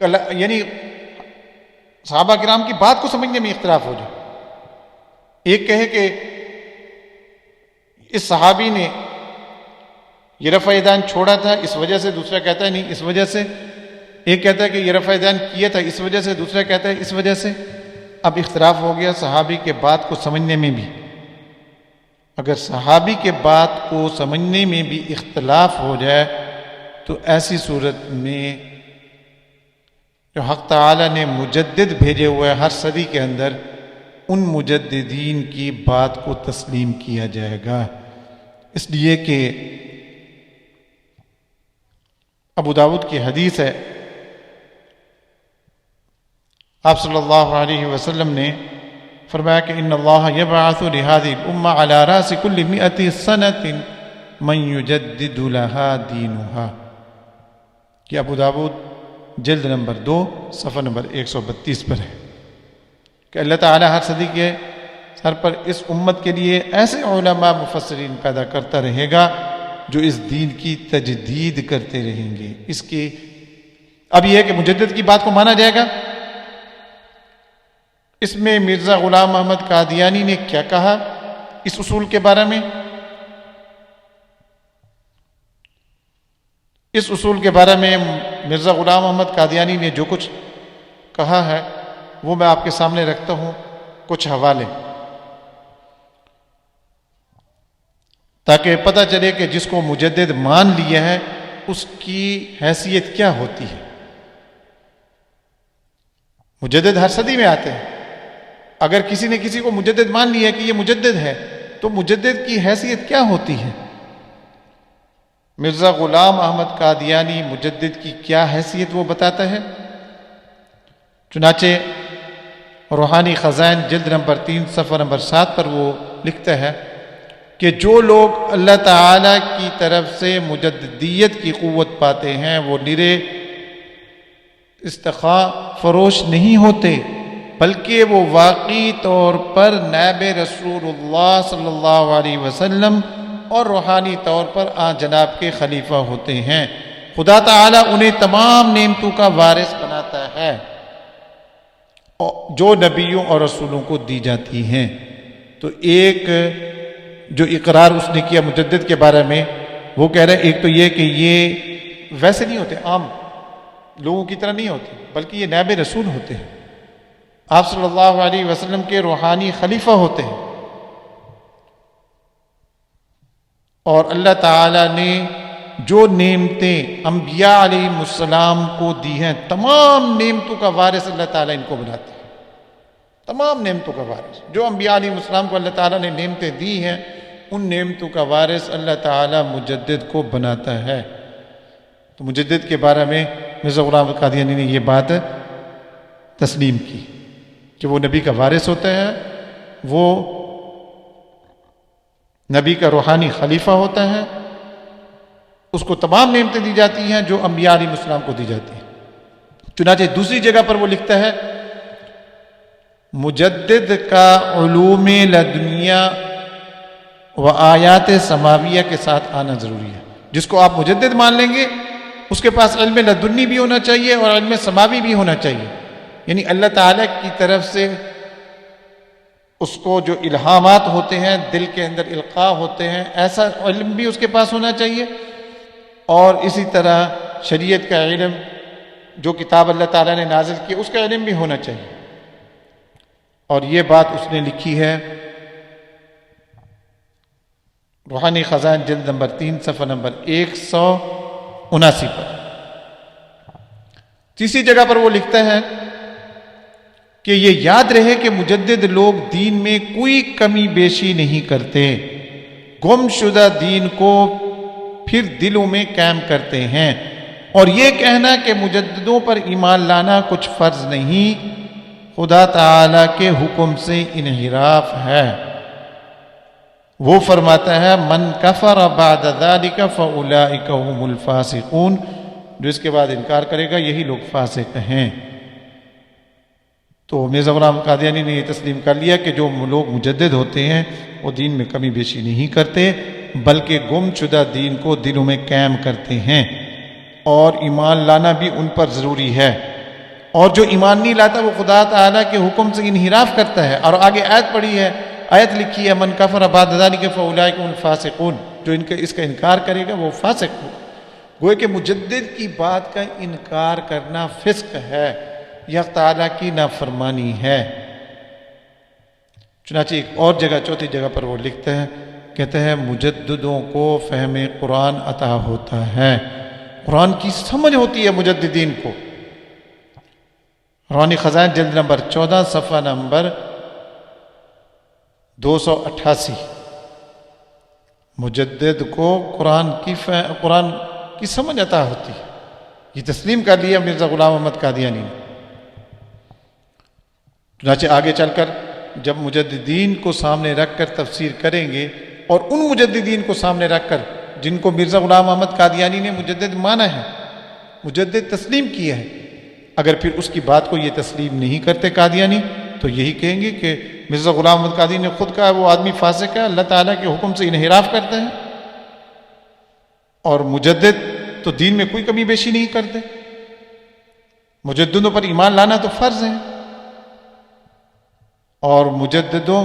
یعنی صحابہ کرام کی بات کو سمجھنے میں اختلاف ہو جائے. ایک کہے کہ اس صحابی نے یہ رفع یدین چھوڑا تھا اس وجہ سے، دوسرا کہتا ہے نہیں اس وجہ سے. ایک کہتا ہے کہ یہ رفع یدین کیا تھا اس وجہ سے، دوسرا کہتا ہے اس وجہ سے. اب اختلاف ہو گیا صحابی کے بات کو سمجھنے میں بھی. اگر صحابی کے بات کو سمجھنے میں بھی اختلاف ہو جائے تو ایسی صورت میں جو حق تعالی نے مجدد بھیجے ہوئے ہر صدی کے اندر، ان مجددین کی بات کو تسلیم کیا جائے گا. اس لیے کہ ابو داؤد کی حدیث ہے، آپ صلی اللہ علیہ وسلم نے فرمایا کہ ان اللہ یبعث لهذه الامه على راس كل 100 سنة من يجدد لها دینها. کہ ابو داؤد جلد نمبر 2 صفحہ نمبر 132 پر ہے کہ اللہ تعالی ہر صدی کے سر پر اس امت کے لیے ایسے علماء مفسرین پیدا کرتا رہے گا جو اس دین کی تجدید کرتے رہیں گے. اس کی اب یہ ہے کہ مجدد کی بات کو مانا جائے گا. اس میں مرزا غلام احمد قادیانی نے کیا کہا اس اصول کے بارے میں؟ اس اصول کے بارے میں مرزا غلام احمد قادیانی نے جو کچھ کہا ہے وہ میں آپ کے سامنے رکھتا ہوں، کچھ حوالے، تاکہ پتہ چلے کہ جس کو مجدد مان لیا ہے اس کی حیثیت کیا ہوتی ہے. مجدد ہر صدی میں آتے ہیں. اگر کسی نے کسی کو مجدد مان لیا کہ یہ مجدد ہے تو مجدد کی حیثیت کیا ہوتی ہے؟ مرزا غلام احمد قادیانی مجدد کی کیا حیثیت وہ بتاتا ہے. چنانچہ روحانی خزائن جلد نمبر 3 صفحہ نمبر 7 پر وہ لکھتا ہے کہ جو لوگ اللہ تعالی کی طرف سے مجددیت کی قوت پاتے ہیں وہ نرے استخاء فروش نہیں ہوتے، بلکہ وہ واقعی طور پر نائب رسول اللہ صلی اللہ علیہ وسلم اور روحانی طور پر جناب کے خلیفہ ہوتے ہیں. خدا تعالیٰ انہیں تمام نعمتوں کا وارث بناتا ہے جو نبیوں اور رسولوں کو دی جاتی ہیں. تو ایک جو اقرار اس نے کیا مجدد کے بارے میں، وہ کہہ رہے ایک تو یہ کہ یہ ویسے نہیں ہوتے، عام لوگوں کی طرح نہیں ہوتے، بلکہ یہ نائب رسول ہوتے ہیں، آپ صلی اللہ علیہ وسلم کے روحانی خلیفہ ہوتے ہیں. اور اللہ تعالیٰ نے جو نعمتیں انبیاء علیہ السلام کو دی ہیں، تمام نعمتوں کا وارث اللہ تعالیٰ ان کو بناتے ہیں. تمام نعمتوں کا وارث جو انبیاء علیہ السلام کو اللہ تعالیٰ نے نعمتیں دی ہیں، ان نعمتوں کا وارث اللہ تعالیٰ مجدد کو بناتا ہے. تو مجدد کے بارے میں مرزا غلام قادیانی نے یہ بات تسلیم کی کہ وہ نبی کا وارث ہوتا ہے، وہ نبی کا روحانی خلیفہ ہوتا ہے، اس کو تمام نعمتیں دی جاتی ہیں جو انبیاء علیہ السلام کو دی جاتی ہیں. چنانچہ دوسری جگہ پر وہ لکھتا ہے مجدد کا علوم لدنیا و آیات سماویہ کے ساتھ آنا ضروری ہے. جس کو آپ مجدد مان لیں گے اس کے پاس علم لدنی بھی ہونا چاہیے اور علم سماوی بھی ہونا چاہیے. یعنی اللہ تعالیٰ کی طرف سے اس کو جو الہامات ہوتے ہیں، دل کے اندر القاء ہوتے ہیں، ایسا علم بھی اس کے پاس ہونا چاہیے. اور اسی طرح شریعت کا علم، جو کتاب اللہ تعالیٰ نے نازل کی اس کا علم بھی ہونا چاہیے. اور یہ بات اس نے لکھی ہے روحانی خزائن جلد نمبر 3 صفحہ نمبر 179 پر. تیسری جگہ پر وہ لکھتا ہے کہ یہ یاد رہے کہ مجدد لوگ دین میں کوئی کمی بیشی نہیں کرتے، گم شدہ دین کو پھر دلوں میں قائم کرتے ہیں. اور یہ کہنا کہ مجددوں پر ایمان لانا کچھ فرض نہیں، خدا تعالی کے حکم سے انحراف ہے. وہ فرماتا ہے من کفر بعد ذلك فاولئک هم الفاسقون، جو اس کے بعد انکار کرے گا یہی لوگ فاسق ہیں. تو مرزا غلام قادیانی نے یہ تسلیم کر لیا کہ جو لوگ مجدد ہوتے ہیں وہ دین میں کمی بیشی نہیں کرتے، بلکہ گم شدہ دین کو دلوں میں قائم کرتے ہیں، اور ایمان لانا بھی ان پر ضروری ہے. اور جو ایمان نہیں لاتا وہ خدا تعالیٰ کے حکم سے انحراف کرتا ہے. اور آگے آیت پڑھی ہے، آیت لکھی ہے، من کفر بعد ذلک فاولئک هم الفاسقون، جو اس کا انکار کرے گا وہ فاسق ہو. گویا کہ مجدد کی بات کا انکار کرنا فسق ہے، یہ تعالیٰ کی نافرمانی ہے. چنانچہ ایک اور جگہ، چوتھی جگہ پر وہ لکھتے ہیں، کہتے ہیں مجددوں کو فہم قرآن عطا ہوتا ہے، قرآن کی سمجھ ہوتی ہے مجددین کو. روحانی خزائن جلد نمبر 14 صفحہ نمبر 288. مجدد کو قرآن کی سمجھ عطا ہوتی ہے. یہ تسلیم کر لیا مرزا غلام احمد قادیانی نے. چنانچہ آگے چل کر جب مجددین کو سامنے رکھ کر تفسیر کریں گے، اور ان مجددین کو سامنے رکھ کر جن کو مرزا غلام احمد قادیانی نے مجدد مانا ہے، مجدد تسلیم کیا ہے، اگر پھر اس کی بات کو یہ تسلیم نہیں کرتے قادیانی، تو یہی کہیں گے کہ مرزا غلام احمد قادیانی نے خود کہا وہ آدمی فاسق ہے، اللہ تعالیٰ کے حکم سے انحراف کرتے ہیں، اور مجدد تو دین میں کوئی کمی بیشی نہیں کرتے. مجددوں پر ایمان لانا تو فرض ہے، اور مجددوں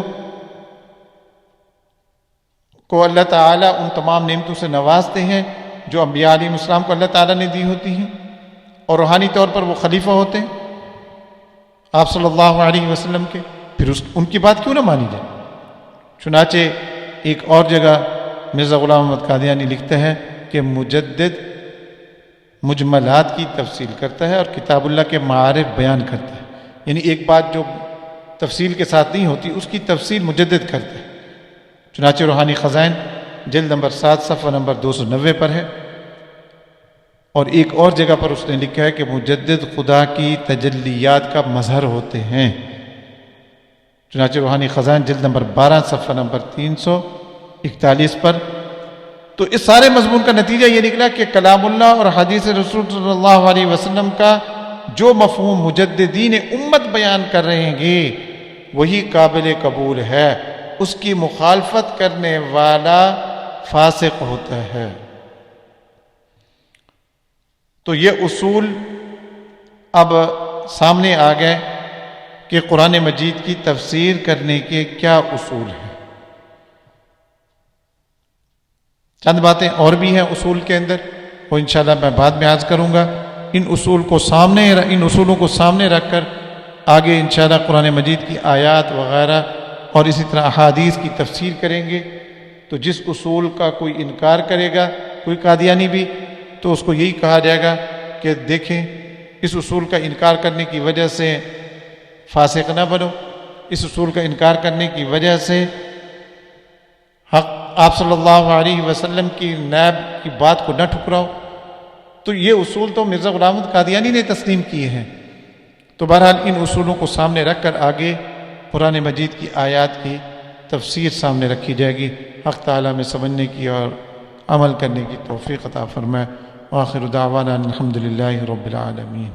کو اللہ تعالیٰ ان تمام نعمتوں سے نوازتے ہیں جو انبیاء علیہ السلام کو اللہ تعالیٰ نے دی ہوتی ہیں، اور روحانی طور پر وہ خلیفہ ہوتے ہیں آپ صلی اللہ علیہ وسلم کے. پھر ان کی بات کیوں نہ مانی جائے؟ چنانچہ ایک اور جگہ مرزا غلام احمد قادیانی لکھتے ہیں کہ مجدد مجملات کی تفصیل کرتا ہے اور کتاب اللہ کے معارف بیان کرتا ہے. یعنی ایک بات جو تفصیل کے ساتھ نہیں ہوتی اس کی تفصیل مجدد کرتا ہے. چنانچہ روحانی خزائن جلد نمبر 7 صفحہ نمبر 290 پر ہے. اور ایک اور جگہ پر اس نے لکھا ہے کہ مجدد خدا کی تجلیات کا مظہر ہوتے ہیں. چنانچہ روحانی خزائن جلد نمبر 12 صفحہ نمبر 341 پر. تو اس سارے مضمون کا نتیجہ یہ نکلا کہ کلام اللہ اور حدیث رسول صلی اللہ علیہ وسلم کا جو مفہوم مجددین امت بیان کر رہے گے وہی قابل قبول ہے، اس کی مخالفت کرنے والا فاسق ہوتا ہے. تو یہ اصول اب سامنے آ گئے کہ قرآن مجید کی تفسیر کرنے کے کیا اصول ہیں. چند باتیں اور بھی ہیں اصول کے اندر، وہ انشاءاللہ میں بعد میں عرض کروں گا. ان اصولوں کو سامنے رکھ کر آگے انشاءاللہ قرآن مجید کی آیات وغیرہ اور اسی طرح احادیث کی تفسیر کریں گے. تو جس اصول کا کوئی انکار کرے گا کوئی قادیانی بھی، تو اس کو یہی کہا جائے گا کہ دیکھیں اس اصول کا انکار کرنے کی وجہ سے فاسق نہ بنو، اس اصول کا انکار کرنے کی وجہ سے حق آپ صلی اللہ علیہ وسلم کی نیب کی بات کو نہ ٹھکراؤ. تو یہ اصول تو مرزا غلام احمد قادیانی نے تسلیم کیے ہیں. تو بہرحال ان اصولوں کو سامنے رکھ کر آگے قرآن مجید کی آیات کی تفسیر سامنے رکھی جائے گی. حق تعالیٰ میں سمجھنے کی اور عمل کرنے کی توفیق عطا فرمائے. وآخر دعوانا الحمد للہ رب العالمین.